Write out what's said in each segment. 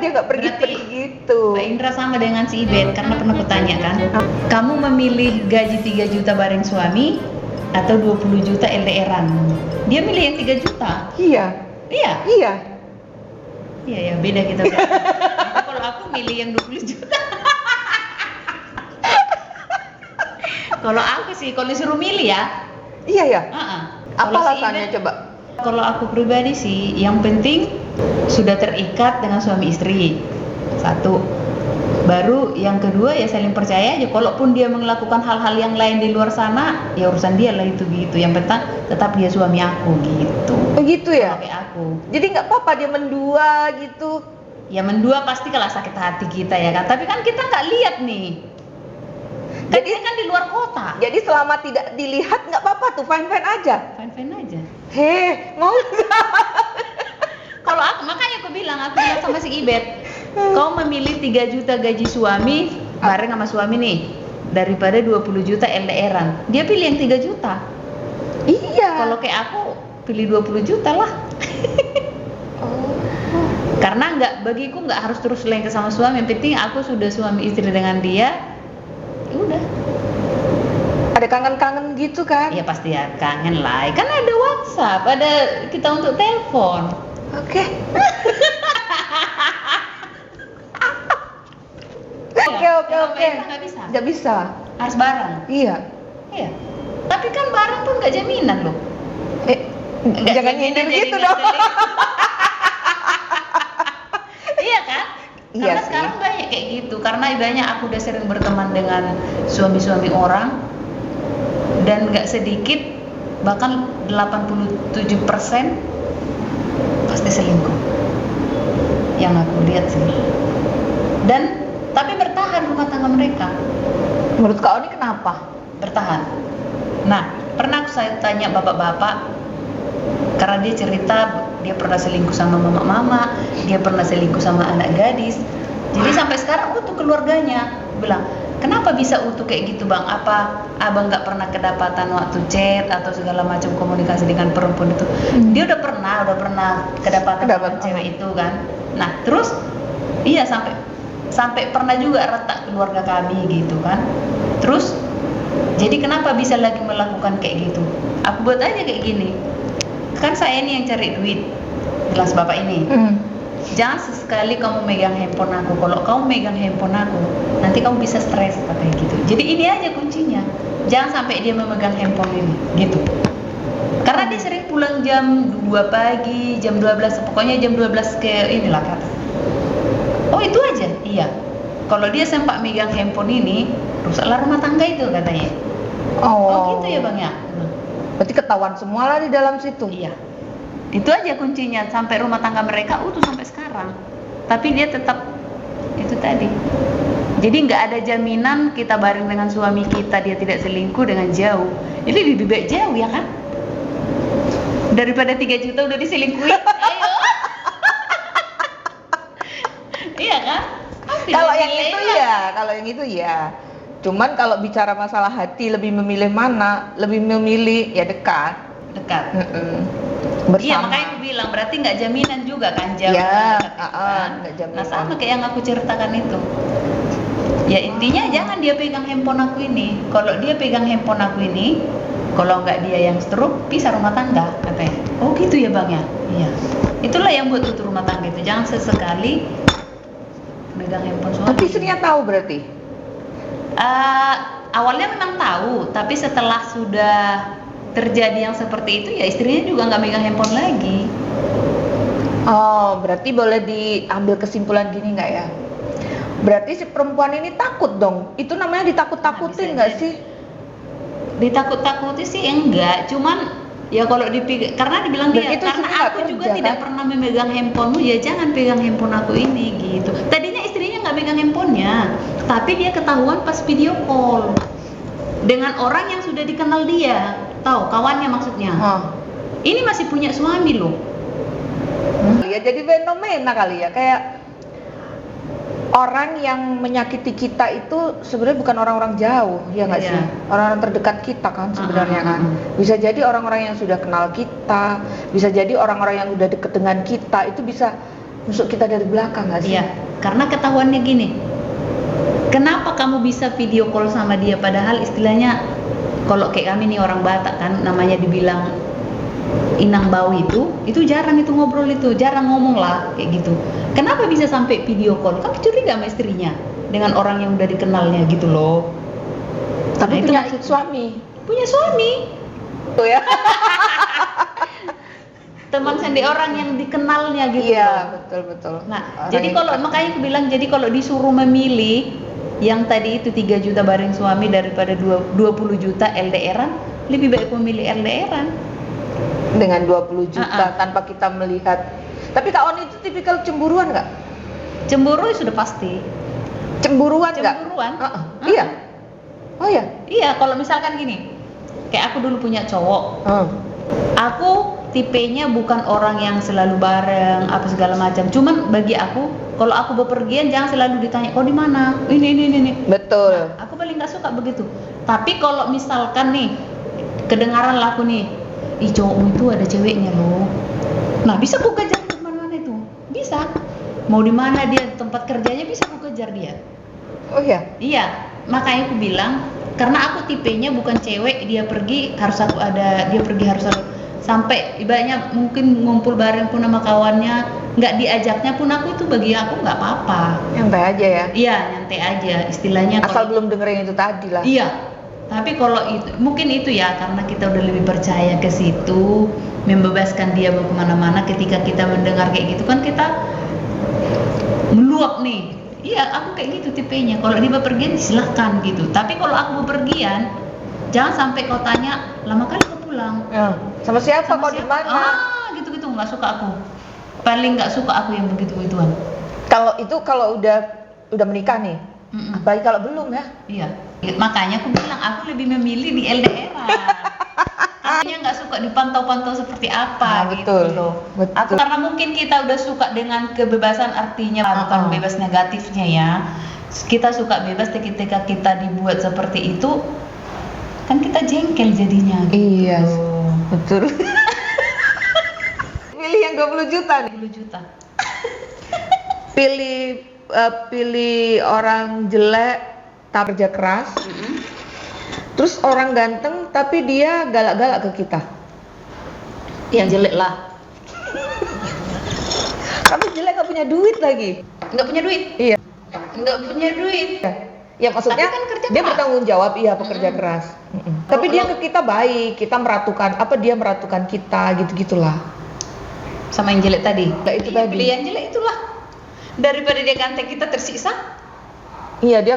dia nggak pergi gitu. Mbak Indra sama dengan si Ibet, karena pernah kutanya kan, kamu memilih gaji 3 juta bareng suami atau 20 juta LDR-an? Dia milih yang 3 juta. Iya. Iya. Iya. Iya ya, beda kita. Tapi kalau aku milih yang 20 juta. Kalau aku sih, kalau disuruh milih ya. Iya ya. Apa Kalau si alasannya Ibet, coba? kalau aku pribadi sih, yang penting sudah terikat dengan suami istri. Satu. Baru yang kedua ya saling percaya aja. Kalaupun dia melakukan hal-hal yang lain di luar sana, ya urusan dia lah itu gitu. Yang penting tetap dia suami aku gitu. Begitu ya? Kalau kayak aku. Jadi nggak apa-apa dia mendua gitu. Ya mendua pasti kalau sakit hati kita ya kan. Tapi kan kita nggak lihat nih. Kan Jadi dia kan di luar kota. Jadi selama tidak dilihat nggak apa-apa tuh, fine-fine aja. Fine-fine aja. Mau Kalau aku, makanya aku bilang sama si Ibet, kau memilih 3 juta gaji suami bareng sama suami nih, daripada 20 juta LDR-an. Dia pilih yang 3 juta. Iya. Kalau kayak aku pilih 20 juta lah. Karena bagiku nggak harus terus lengket sama suami. Yang penting aku sudah suami istri dengan dia. Ya udah. Ada kangen-kangen gitu kan? Ya pasti ya kangen lah. Kan ada WhatsApp, ada kita untuk telepon. Oke. Oke. Nggak bisa. Nggak bisa. Harus bareng. Iya. Iya. Tapi kan bareng pun nggak jaminan loh. Jangan nyindir gitu dong. Iya kan? Iya Karena sih. sekarang banyak kayak gitu. Karena banyak aku udah sering berteman dengan suami-suami orang, dan nggak sedikit, bahkan 87% pasti selingkuh. Yang aku lihat sih. Dan tapi bertahan rumah tangga mereka. Menurut kau ini kenapa? Bertahan. Nah, pernah saya tanya bapak-bapak, karena dia cerita dia pernah selingkuh sama mama-mama, dia pernah selingkuh sama anak gadis. Jadi sampai sekarang utuh keluarganya. Bilang, kenapa bisa utuh kayak gitu bang? Apa abang nggak pernah kedapatan waktu chat atau segala macam komunikasi dengan perempuan itu? Dia udah pernah kedapatan cewek itu kan. Nah terus iya sampai pernah juga retak keluarga kami gitu kan. Terus jadi kenapa bisa lagi melakukan kayak gitu? Aku buat aja kayak gini. Kan saya ini yang cari duit, jelas bapak ini. Jangan sesekali kamu megang handphone aku. Kalau kamu megang handphone aku, nanti kamu bisa stres katanya gitu. Jadi ini aja kuncinya. Jangan sampai dia memegang handphone ini, gitu. Karena dia sering pulang jam 2 pagi, jam 12, pokoknya jam 12 ke inilah kata. Oh itu aja? Iya. Kalau dia sempat megang handphone ini, rusaklah rumah tangga itu katanya. Oh gitu ya bang ya? Berarti ketahuan semua lah di dalam situ. Iya. Itu aja kuncinya, sampai rumah tangga mereka utuh sampai sekarang. Tapi dia tetap itu tadi. Jadi nggak ada jaminan kita bareng dengan suami kita dia tidak selingkuh dengan jauh. Ini lebih baik jauh ya kan? Daripada 3 juta udah diselingkuhi. Ayo. Iya kan? Kalau yang itu ya. Cuman kalau bicara masalah hati, lebih memilih mana? Lebih memilih ya dekat. Bersama. Iya makanya aku bilang berarti nggak jaminan juga kan jauh. Ya, nggak jaminan. Nah sama kayak yang aku ceritakan itu. Ya intinya jangan dia pegang handphone aku ini. Kalau dia pegang handphone aku ini, kalau nggak dia yang stroke, pisah rumah tangga katanya. Oh gitu ya bang ya. Iya. Itulah yang buat tutup rumah tangga itu. Jangan sesekali pegang handphone suami. Tapi istrinya tahu berarti? Awalnya memang tahu, tapi setelah sudah terjadi yang seperti itu ya istrinya juga nggak megang handphone lagi. Oh berarti boleh diambil kesimpulan gini nggak ya? Berarti si perempuan ini takut dong. Itu namanya ditakut-takutin nggak sih? Ditakut-takuti sih enggak, cuman ya kalau dipikir, karena dibilang dia karena aku juga tidak pernah memegang handphonemu, ya jangan pegang handphone aku ini gitu. Tadinya istrinya nggak pegang handphonenya, tapi dia ketahuan pas video call dengan orang yang sudah dikenal dia, tahu kawannya maksudnya. Ini masih punya suami loh. Ya jadi fenomena kali ya, kayak orang yang menyakiti kita itu sebenarnya bukan orang-orang jauh, ya nggak sih? Orang-orang terdekat kita kan sebenarnya kan. Bisa jadi orang-orang yang sudah kenal kita, bisa jadi orang-orang yang udah deket dengan kita itu bisa nusuk kita dari belakang nggak sih? Iya, karena ketahuannya gini. Kenapa kamu bisa video call sama dia padahal istilahnya kalau kayak kami nih orang Batak kan namanya dibilang inang bau itu jarang itu ngobrol itu, jarang ngomong lah kayak gitu. Kenapa bisa sampai video call? Kan curiga sama istrinya dengan orang yang udah dikenalnya gitu loh. Tapi Nah, itu punya maksud- suami. Punya suami. Tuh ya. Teman sendiri orang yang dikenalnya gitu loh. Iya, betul. Nah, Orang jadi yang kalau dekat. makanya aku bilang jadi kalau disuruh memilih yang tadi itu 3 juta bareng suami daripada 20 juta LDR-an, lebih baik memilih LDR-an. dengan 20 juta Ah. tanpa kita melihat. Tapi Kak Oni itu tipikal cemburuan nggak? Cemburu sudah pasti. Cemburuan nggak? Cemburuan? Iya. Oh iya. Iya, kalau misalkan gini. Kayak aku dulu punya cowok. Aku tipenya bukan orang yang selalu bareng apa segala macam. Cuman bagi aku, kalau aku bepergian jangan selalu ditanya, "Kau di mana?" Ini. Betul. Nah, aku paling nggak suka begitu. Tapi kalau misalkan nih kedengaran lah aku nih, "Ih, cowokmu itu ada ceweknya loh." Nah, bisa aku kejar ke mana-mana itu. Bisa. Mau di mana dia, tempat kerjanya bisa aku kejar dia. Oh iya. Iya, makanya aku bilang karena aku tipenya bukan cewek, dia pergi harus aku ada, dia pergi harus aku sampai ibaratnya mungkin ngumpul bareng pun sama kawannya, nggak diajaknya pun aku itu bagi aku nggak apa-apa. Nyantai aja ya. Iya, nyantai aja istilahnya. Asal belum dengerin itu tadi lah. Iya, tapi kalau itu mungkin itu ya karena kita udah lebih percaya ke situ, membebaskan dia mau kemana-mana. Ketika kita mendengar kayak gitu kan kita meluap nih. Iya, aku kayak gitu tipenya. Kalau dia bepergian silahkan gitu. Tapi kalau aku bepergian, jangan sampai kau tanya lama kali kau pulang. Sama siapa? Sama Kau di siapa? mana? Gitu-gitu nggak suka aku. Paling nggak suka aku yang begitu-begituan. Kalau udah menikah nih. Mm-mm. Apalagi kalau belum ya. Iya. Makanya aku bilang aku lebih memilih di LDR. Artinya nggak suka dipantau-pantau seperti apa gitu Betul. loh. Betul. Aku karena mungkin kita udah suka dengan kebebasan artinya bukan bebas negatifnya ya. Kita suka bebas ketika kita dibuat seperti itu kan kita jengkel jadinya gitu. Iya. Betul. Pilih yang 20 juta nih. 20 juta. Pilih orang jelek tapi kerja keras. Terus orang ganteng tapi dia galak-galak ke kita. Yang jelek lah. Tapi jelek gak punya duit lagi. Nggak punya duit. Iya. Nggak punya duit. Ya maksudnya Tapi kan kerja dia keras. bertanggung jawab, iya pekerja keras. Tapi dia ke kita baik, kita meratukan dia meratukan kita gitu-gitulah. Sama yang jelek tadi. Nah, itu Iya, tadi. pilih yang jelek itulah. Daripada dia ganteng kita tersiksa. Iya dia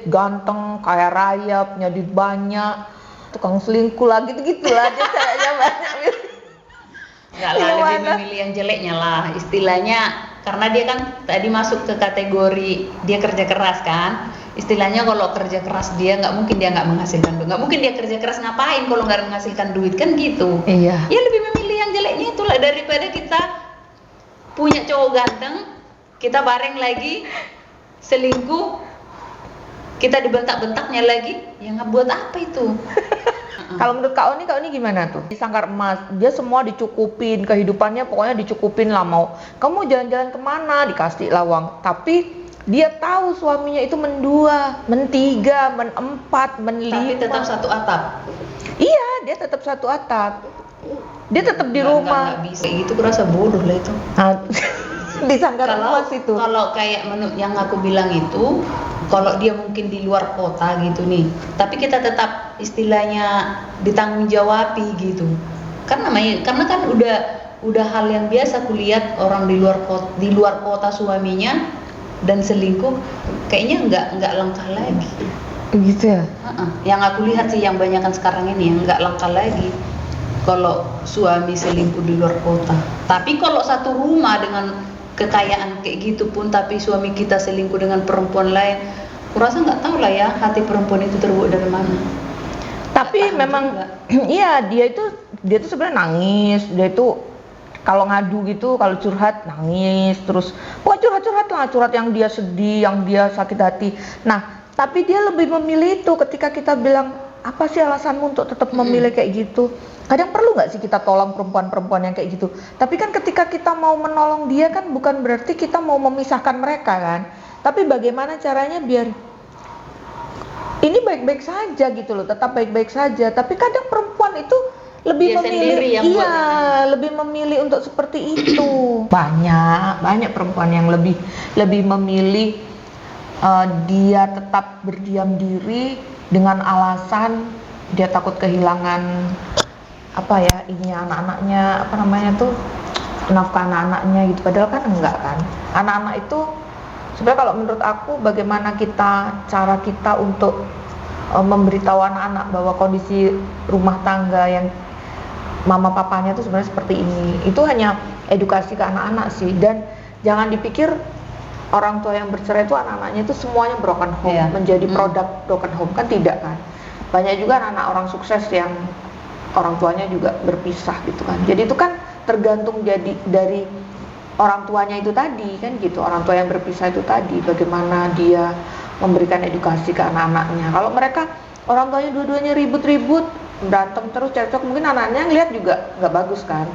ganteng, kaya raya, punya duit banyak, tukang selingkuh lah gitu-gitulah dia ceweknya banyak. Enggak lah, lebih Gimana? memilih yang jeleknya lah istilahnya karena dia kan tadi masuk ke kategori dia kerja keras kan istilahnya kalau kerja keras dia nggak mungkin dia nggak menghasilkan duit, nggak mungkin dia kerja keras ngapain kalau nggak menghasilkan duit kan gitu. Iya. Ya lebih memilih yang jeleknya itulah daripada kita punya cowok ganteng kita bareng lagi selingkuh kita dibentak-bentaknya lagi ya nggak buat apa itu. Kalau menurut Kak Oni gimana tuh? Di Sangkar Emas, dia semua dicukupin, kehidupannya pokoknya dicukupin lah, mau kamu jalan-jalan kemana dikasih lah uang. Tapi dia tahu suaminya itu mendua, mentiga, menempat, menlima. Tapi tetap satu atap. Iya, dia tetap satu atap. Dia tetap di rumah. Nggak bisa gitu, kurasa bodoh lah itu. Di Sangkar Emas itu. Kalau kayak menurut yang aku bilang itu, kalau dia mungkin di luar kota gitu nih, tapi kita tetap istilahnya ditanggung jawabi gitu. Karena kan udah hal yang biasa kulihat orang di luar kota suaminya dan selingkuh, kayaknya nggak langka lagi. Gitu ya. Yang aku lihat sih yang banyakan sekarang ini yang nggak langka lagi kalau suami selingkuh di luar kota. Tapi kalau satu rumah dengan kekayaan kayak gitu pun tapi suami kita selingkuh dengan perempuan lain, kurasa nggak tahu lah ya hati perempuan itu terbuat dari mana. Tapi Nggak tahu memang juga. iya dia tuh sebenarnya nangis, dia itu kalau ngadu gitu, kalau curhat nangis terus. Wah, curhat yang dia sedih, yang dia sakit hati. Nah, tapi dia lebih memilih itu ketika kita bilang apa sih alasanmu untuk tetap memilih kayak gitu? Kadang perlu nggak sih kita tolong perempuan-perempuan yang kayak gitu? Tapi kan ketika kita mau menolong dia kan bukan berarti kita mau memisahkan mereka kan. Tapi bagaimana caranya biar ini baik-baik saja gitu loh, tetap baik-baik saja. Tapi kadang perempuan itu lebih Dia sendiri yang buat iya, lebih memilih untuk seperti itu. Banyak perempuan yang lebih memilih dia tetap berdiam diri dengan alasan dia takut kehilangan apa ya, ini anak-anaknya, apa namanya tuh, nafkah anak-anaknya gitu. Padahal kan enggak kan. Anak-anak itu sebenarnya kalau menurut aku bagaimana cara kita untuk memberitahu anak-anak bahwa kondisi rumah tangga yang mama papanya itu sebenarnya seperti ini, itu hanya edukasi ke anak-anak sih. Dan jangan dipikir orang tua yang bercerai itu anak-anaknya itu semuanya broken home, menjadi produk broken home, kan tidak kan. Banyak juga anak-anak orang sukses yang orang tuanya juga berpisah gitu kan. Jadi itu kan tergantung dari orang tuanya itu tadi kan gitu, orang tua yang berpisah itu tadi, bagaimana dia memberikan edukasi ke anak-anaknya. Kalau mereka orang tuanya dua-duanya ribut-ribut, berantem terus, cekcok, mungkin anak-anaknya ngeliat juga nggak bagus kan.